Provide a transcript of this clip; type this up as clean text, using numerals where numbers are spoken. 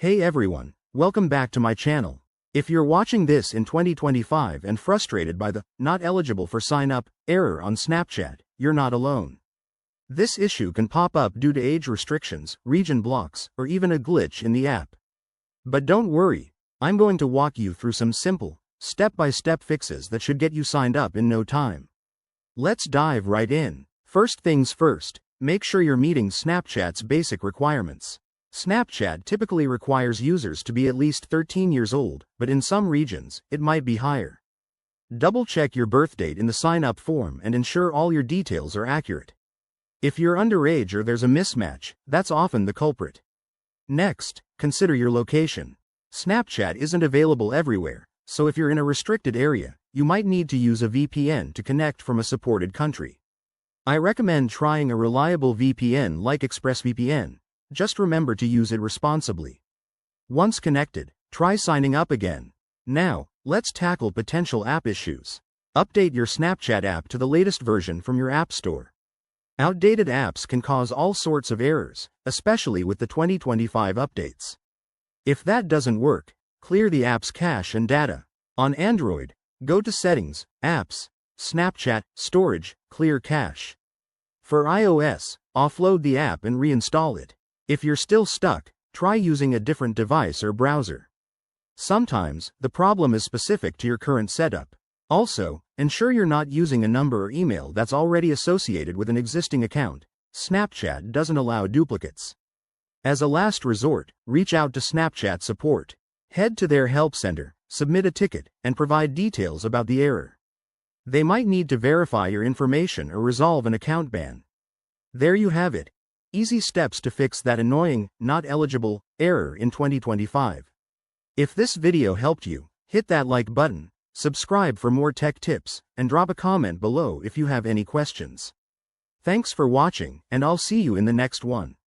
Hey everyone, welcome back to my channel. If you're watching this in 2025 and frustrated by the "not eligible for sign up" error on Snapchat, you're not alone. This issue can pop up due to age restrictions, region blocks, or even a glitch in the app. But don't worry, I'm going to walk you through some simple, step-by-step fixes that should get you signed up in no time. Let's dive right in. First things first, make sure you're meeting Snapchat's basic requirements. Snapchat typically requires users to be at least 13 years old, but in some regions, it might be higher. Double-check your birth date in the sign-up form and ensure all your details are accurate. If you're underage or there's a mismatch, that's often the culprit. Next, consider your location. Snapchat isn't available everywhere, so if you're in a restricted area, you might need to use a VPN to connect from a supported country. I recommend trying a reliable VPN like ExpressVPN. Just remember to use it responsibly. Once connected, try signing up again. Now, let's tackle potential app issues. Update your Snapchat app to the latest version from your App Store. Outdated apps can cause all sorts of errors, especially with the 2025 updates. If that doesn't work, clear the app's cache and data. On Android, go to Settings, Apps, Snapchat, Storage, Clear Cache. For iOS, offload the app and reinstall it. If you're still stuck, try using a different device or browser. Sometimes, the problem is specific to your current setup. Also, ensure you're not using a number or email that's already associated with an existing account. Snapchat doesn't allow duplicates. As a last resort, reach out to Snapchat support. Head to their help center, submit a ticket, and provide details about the error. They might need to verify your information or resolve an account ban. There you have it. Easy steps to fix that annoying, "not eligible" error in 2025. If this video helped you, hit that like button, subscribe for more tech tips, and drop a comment below if you have any questions. Thanks for watching, and I'll see you in the next one.